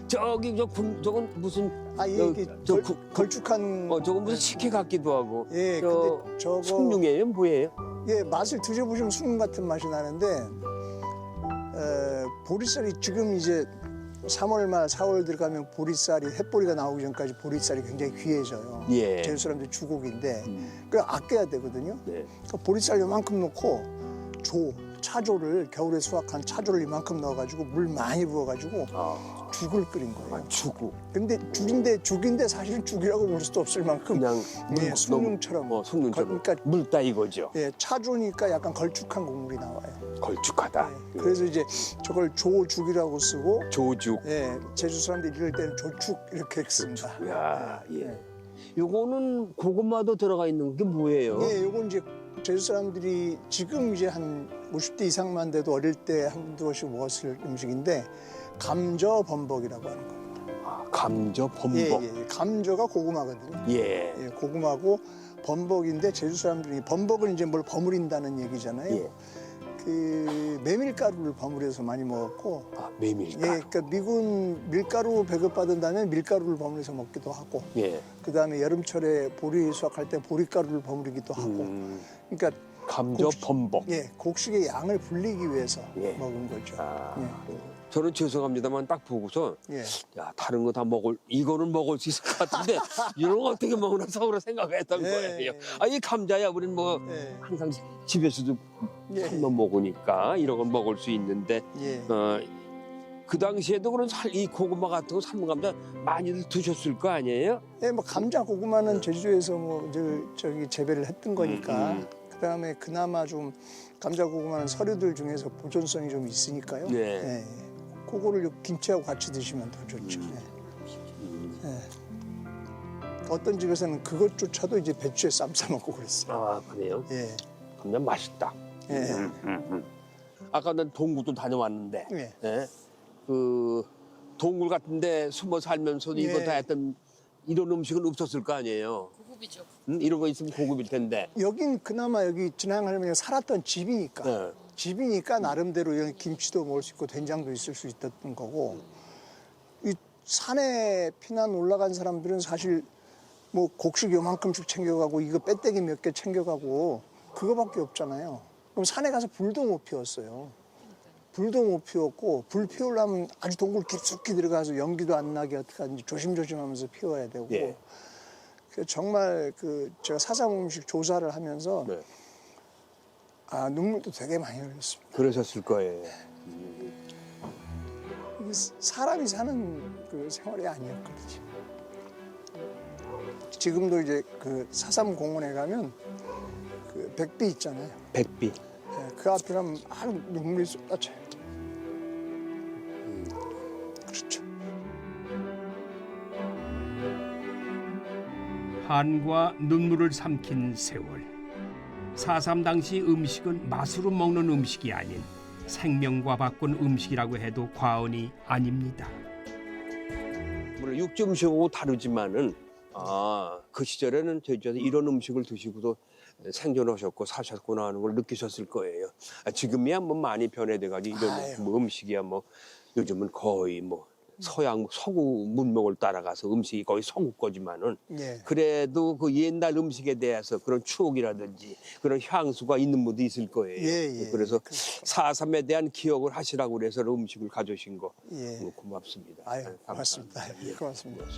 저기 저건 무슨 이게 저 걸쭉한. 저건 무슨 식혜 같기도 하고. 예, 저 근데 저거 숭늉이에요? 뭐예요? 예, 맛을 드셔보시면 숭늉 같은 맛이 나는데 보리쌀이 지금 이제 3월 말 4월 들어가면 보리쌀이 햇보리가 나오기 전까지 보리쌀이 굉장히 귀해져요. 예. 제주 사람들 주곡인데 그걸 아껴야 되거든요. 네. 그러니까 보리쌀 요만큼 넣고 차조를 겨울에 수확한 차조를 이만큼 넣어가지고 물 많이 부어가지고 죽을 끓인 거예요. 죽고 근데 죽인데 사실 죽이라고 볼 수도 없을 만큼 그냥 예, 숭늉처럼. 숭늉처럼 그러니까 물따 이거죠. 예, 차조니까 약간 걸쭉한 국물이 나와요. 걸쭉하다. 예, 그래서 이제 저걸 조죽이라고 쓰고 조죽. 예, 제주 사람들이 이럴 때는 조축 이렇게 씁니다. 야, 예. 요거는 고구마도 들어가 있는 게 뭐예요? 예, 요건 이제 제주 사람들이 지금 이제 한 50대 이상만 돼도 어릴 때 한두 번씩 먹었을 음식인데 감저 범벅이라고 하는 겁니다. 감저 범벅. 예, 감저가 고구마거든요. 예. 예, 고구마고 범벅인데 제주 사람들이 범벅은 이제 뭘 버무린다는 얘기잖아요. 예. 그 메밀가루를 버무려서 많이 먹었고 메밀가루. 예, 그러니까 미군 밀가루 배급받은 다음에 밀가루를 버무려서 먹기도 하고 예. 그다음에 여름철에 보리 수확할 때 보리가루를 버무리기도 하고 그러니까 감저 범벅. 예, 곡식의 양을 불리기 위해서 예. 먹은 거죠. 저는 죄송합니다만 딱 보고서 예. 야 다른 거 다 이거는 먹을 수 있을 것 같은데 이런 거 어떻게 먹으나 서울에 생각했던 예, 거예요. 예. 이 감자야 우리는 뭐 예. 항상 집에서도 예. 한번 먹으니까 이런 건 먹을 수 있는데 예. 그 당시에도 그런 이 고구마 같은 거 삶은 감자 많이들 드셨을 거 아니에요? 예, 뭐 감자 고구마는 제주도에서 뭐 늘 저기 재배를 했던 거니까 그다음에 그나마 좀 감자 고구마는 서류들 중에서 보존성이 좀 있으니까요. 네. 예. 그거를 김치하고 같이 드시면 더 좋죠. 예. 어떤 집에서는 그것조차도 이제 배추에 쌈 싸 먹고 그랬어요. 아 그래요? 예. 감자 맛있다. 예. 아까 난 동굴도 다녀왔는데 예. 예? 그 동굴 같은데 숨어 살면서 이거 예. 다 했던 이런 음식은 없었을 거 아니에요. 고급이죠. 이런 거 있으면 고급일 텐데. 여긴 그나마 여기 진양 할머니가 살았던 집이니까 네. 집이니까 나름대로 이런 김치도 먹을 수 있고 된장도 있을 수 있었던 거고 이 산에 피난 올라간 사람들은 사실 뭐 곡식 요만큼씩 챙겨가고 이거 빼떼기 몇 개 챙겨가고 그거밖에 없잖아요. 그럼 산에 가서 불도 못 피웠어요. 불도 못 피웠고 불 피우려면 아주 동굴 깊숙이 들어가서 연기도 안 나게 어떻게 하는지 조심조심하면서 피워야 되고 예. 정말 그 제가 4.3 음식 조사를 하면서 네. 눈물도 되게 많이 흘렸습니다. 그러셨을 거예요. 이게 사람이 사는 그 생활이 아니었거든요. 지금도 이제 그 4.3 공원에 가면 그 백비 있잖아요. 백비. 그 앞에는 막 눈물이 쏟아져요. 그렇죠. 한과 눈물을 삼킨 세월. 4.3 당시 음식은 맛으로 먹는 음식이 아닌 생명과 바꾼 음식이라고 해도 과언이 아닙니다. 물론 육지 음식하고 다르지만은 그 시절에는 제주에서 이런 음식을 드시고도 생존하셨고 사셨구나 하는 걸 느끼셨을 거예요. 지금이야 뭐 많이 변해돼가지고 이런 뭐 음식이야 뭐 요즘은 거의 뭐 서양 서구 문명을 따라가서 음식이 거의 서구 거지만은 예. 그래도 그 옛날 음식에 대해서 그런 추억이라든지 그런 향수가 있는 분도 있을 거예요. 예. 그래서 그렇죠. 4.3에 대한 기억을 하시라고 그래서 음식을 가져오신 거 예. 고맙습니다. 아유, 네, 고맙습니다. 감사합니다. 예. 고맙습니다. 예.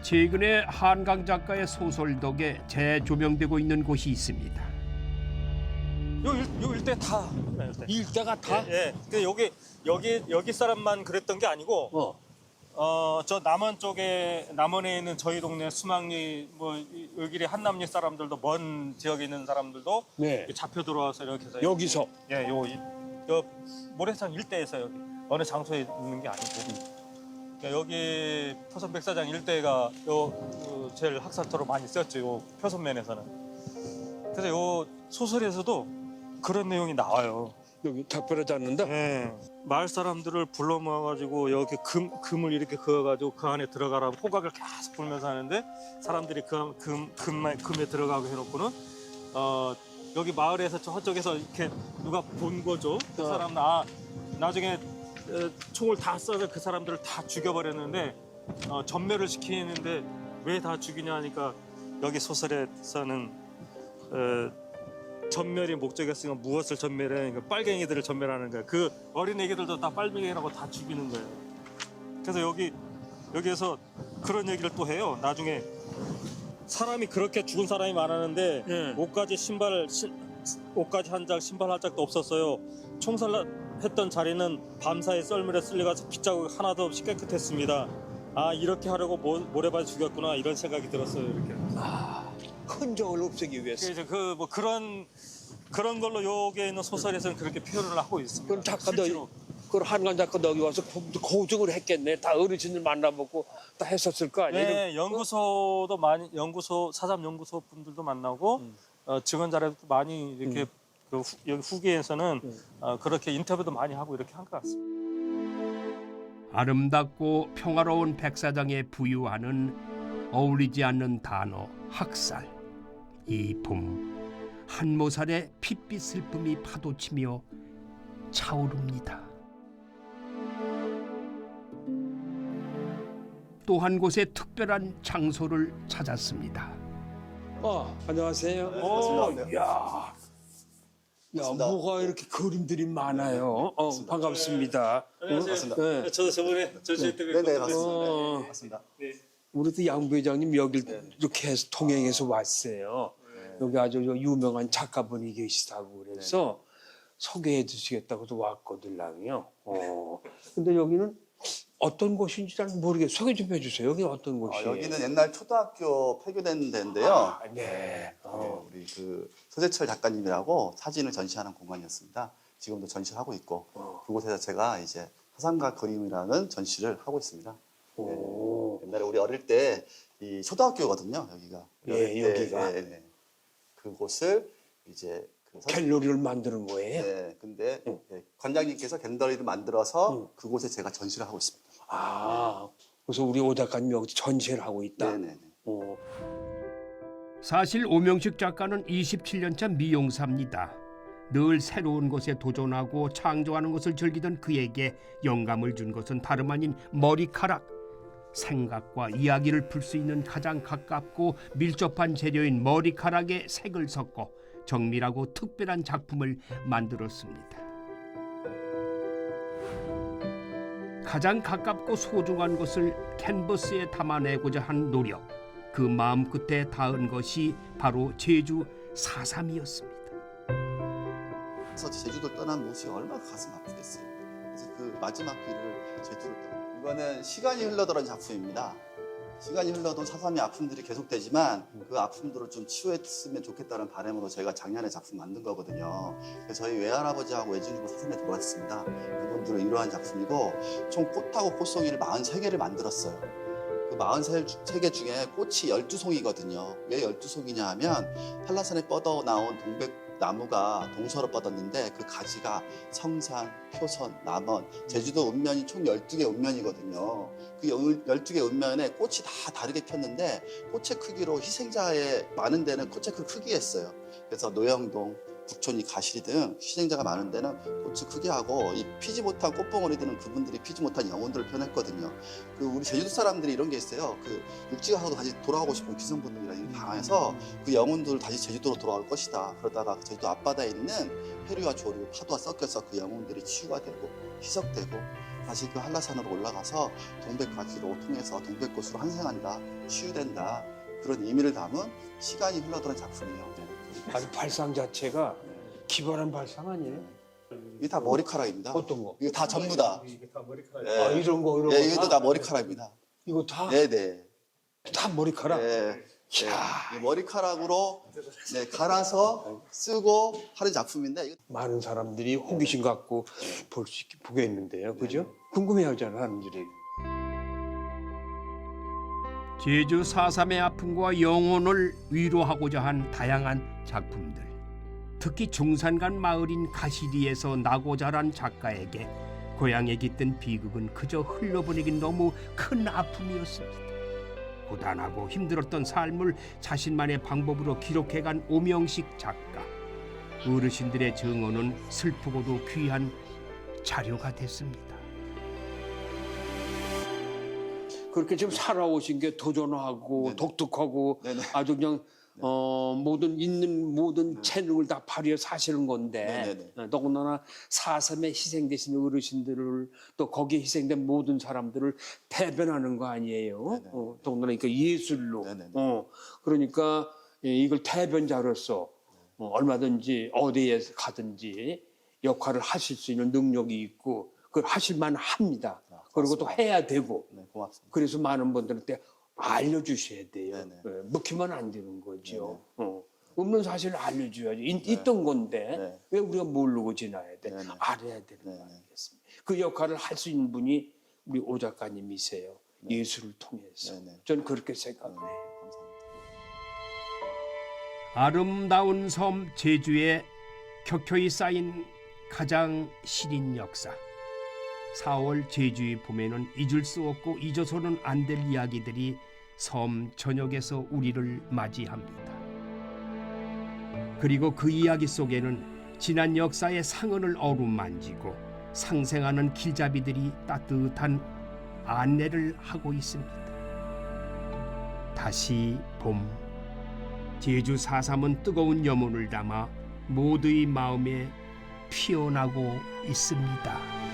최근에 한강 작가의 소설 덕에 재조명되고 있는 곳이 있습니다. 요 일대 다. 이 일대가 다? 예. 근데 여기 사람만 그랬던 게 아니고 저 남원 쪽에 남원에 있는 저희 동네 수막리 뭐 여기 한남리 사람들도 먼 지역에 있는 사람들도 네. 잡혀 들어와서 이렇게 해서 여기서 예, 요 모래산 일대에서 여기 어느 장소에 있는 게 아니고 그러니까 여기 표선 백사장 일대가 제일 학살토로 많이 썼죠. 요 표선면에서는. 그래서 요 소설에서도 그런 내용이 나와요. 여기 작별하지 않는다? 예. 마을 사람들을 불러 모아가지고 여기 금을 이렇게 그어가지고 그 안에 들어가라고 호각을 계속 불면서 하는데 사람들이 금에 들어가고 해놓고는 여기 마을에서 저쪽에서 이렇게 누가 본 거죠. 그 사람 나중에 총을 다 쏴서 그 사람들을 다 죽여버렸는데 전멸을 시키는데 왜 다 죽이냐 하니까 여기 소설에서는 전멸이 목적이었으니까 무엇을 전멸해? 그러니까 빨갱이들을 전멸하는 거야. 그 어린 애기들도 다 빨갱이라고 다 죽이는 거예요. 그래서 여기에서 그런 얘기를 또 해요. 나중에 사람이 그렇게 죽은 사람이 많았는데 옷까지 한 짝, 신발 한 짝도 없었어요. 총살했던 자리는 밤사이 썰물에 쓸려가서 빗자국 하나도 없이 깨끗했습니다. 이렇게 하려고 모래바지 죽였구나 이런 생각이 들었어요. 이렇게. 흔적을 없애기 위해서. 이제 그런 걸로 여기에 있는 소설에서는 그렇게 표현을 하고 있습니다. 그럼 작가도 실제로. 그 한강 작가도 여기 와서 고증을 했겠네. 다 어르신들 만나보고 다 했었을 거 아니에요? 네, 연구소도 많이 사삼 연구소 분들도 만나고 직원 자료도 많이 이렇게 여기 후기에서는 그렇게 인터뷰도 많이 하고 이렇게 한 것 같습니다. 아름답고 평화로운 백사장에 부유하는 어울리지 않는 단어 학살. 이 봄 한모살의 핏빛 슬픔이 파도치며 차오릅니다. 또 한 곳의 특별한 장소를 찾았습니다. 안녕하세요. 야, 뭐가 이렇게 그림들이 많아요. 반갑습니다. 안녕하세요. 네. 저도 저번에 전시회 때 네네, 맞습니다. 네. 우리도 양 부회장님 여길 이렇게 해서 통행해서 왔어요. 여기 아주 유명한 작가분이 계시다고 그래서 소개해 주시겠다고도 왔거든요. 근데 여기는 어떤 곳인지 잘 모르겠어요. 소개 좀 해주세요. 여기 어떤 곳이에요? 여기는 옛날 초등학교 폐교된 데인데요. 네. 우리 그 서재철 작가님이라고 사진을 전시하는 공간이었습니다. 지금도 전시를 하고 있고 그곳에서 제가 이제 화상과 그림이라는 전시를 하고 있습니다. 옛날에 우리 어릴 때 이 초등학교거든요. 여기가. 여기가. 네. 그곳을 이제 갤러리를 만드는 거예요? 네. 근데 관장님께서 갤러리를 만들어서 그곳에 제가 전시를 하고 있습니다. 그래서 우리 오 작가님 여기 전시를 하고 있다. 네네. 사실 오명식 작가는 27년차 미용사입니다. 늘 새로운 것에 도전하고 창조하는 것을 즐기던 그에게 영감을 준 것은 다름 아닌 머리카락. 생각과 이야기를 풀 수 있는 가장 가깝고 밀접한 재료인 머리카락에 색을 섞어 정밀하고 특별한 작품을 만들었습니다. 가장 가깝고 소중한 것을 캔버스에 담아내고자 한 노력, 그 마음 끝에 닿은 것이 바로 제주 4.3이었습니다. 그래서 제주도를 떠난 모습이 얼마나 가슴 아프겠어요. 그래서 그 마지막 길을 제주로 떠나. 이거는 시간이 흘러들은 작품입니다. 시간이 흘러도 4.3의 아픔들이 계속되지만 그 아픔들을 좀 치유했으면 좋겠다는 바람으로 저희가 작년에 작품 만든 거거든요. 그래서 저희 외할아버지하고 외증이고 4.3에 돌아왔습니다. 그분들을 위로한 작품이고 총 꽃하고 꽃송이를 43개를 만들었어요. 그 43개 중에 꽃이 12송이거든요. 왜 12송이냐 하면 한라산에 뻗어 나온 동백나무가 동서로 뻗었는데 그 가지가 성산, 표선, 남원, 제주도 읍면이 총 12개 읍면이거든요. 그 12개 읍면에 꽃이 다 다르게 폈는데 꽃의 크기로 희생자의 많은 데는 꽃의 그 크기였어요. 그래서 노영동, 북촌이 가시리 등 희생자가 많은 데는 꽃을 크게 하고 이 피지 못한 꽃봉오리들은 그분들이 피지 못한 영혼들을 표현했거든요. 그 우리 제주도 사람들이 이런 게 있어요. 그 육지에 가서도 다시 돌아가고 싶은 기성분들이랑 당해서 그 영혼들을 다시 제주도로 돌아올 것이다. 그러다가 제주도 앞바다에 있는 해류와 조류, 파도와 섞여서 그 영혼들이 치유가 되고 희석되고 다시 그 한라산으로 올라가서 동백가지로 통해서 동백꽃으로 환생한다, 치유된다. 그런 의미를 담은 시간이 흘러드는 작품이에요. 아주 발상 자체가 기발한 발상 아니에요? 이게 다 머리카락입니다. 어떤 거? 이거 다 전부 다. 이게 다 머리카락. 네. 아, 이런 거. 네, 이것도 다 머리카락입니다. 이거 다? 네네. 다 머리카락? 네. 네. 이 머리카락으로 네, 갈아서 쓰고 하는 작품인데 이거... 많은 사람들이 호기심 갖고 보게 했는데요. 그죠? 궁금해하잖아, 사람들이. 제주 4.3의 아픔과 영혼을 위로하고자 한 다양한 작품들. 특히 중산간 마을인 가시리에서 나고 자란 작가에게 고향에 깃든 비극은 그저 흘러보내긴 너무 큰 아픔이었습니다. 고단하고 힘들었던 삶을 자신만의 방법으로 기록해간 오명식 작가. 어르신들의 증언은 슬프고도 귀한 자료가 됐습니다. 그렇게 지금 살아오신 게 도전하고 네네. 독특하고 네네. 아주 그냥 모든 있는 모든 재능을 다 발휘해 사시는 건데 네네네. 더군다나 4.3에 희생되신 어르신들을 또 거기에 희생된 모든 사람들을 대변하는 거 아니에요. 더군다나 그러니까 예술로. 네네네. 그러니까 이걸 대변자로서 얼마든지 어디에 가든지 역할을 하실 수 있는 능력이 있고 그걸 하실만 합니다. 그리고 또 해야 되고. 네, 고맙습니다. 그래서 많은 분들한테 알려주셔야 돼요. 네네. 먹히면 안 되는 거죠. 없는 사실을 알려줘야지. 있던 건데 네. 왜 우리가 모르고 지나야 돼? 네네. 알아야 되는 거 네네. 아니겠습니까? 그 역할을 할 수 있는 분이 우리 오 작가님이세요. 예술을 통해서. 네네. 저는 그렇게 생각해요. 감사합니다. 아름다운 섬 제주에 켜켜이 쌓인 가장 시린 역사. 4월 제주의 봄에는 잊을 수 없고 잊어서는 안 될 이야기들이 섬 전역에서 우리를 맞이합니다. 그리고 그 이야기 속에는 지난 역사의 상흔을 어루만지고 상생하는 길잡이들이 따뜻한 안내를 하고 있습니다. 다시 봄. 제주 4.3은 뜨거운 염원을 담아 모두의 마음에 피어나고 있습니다.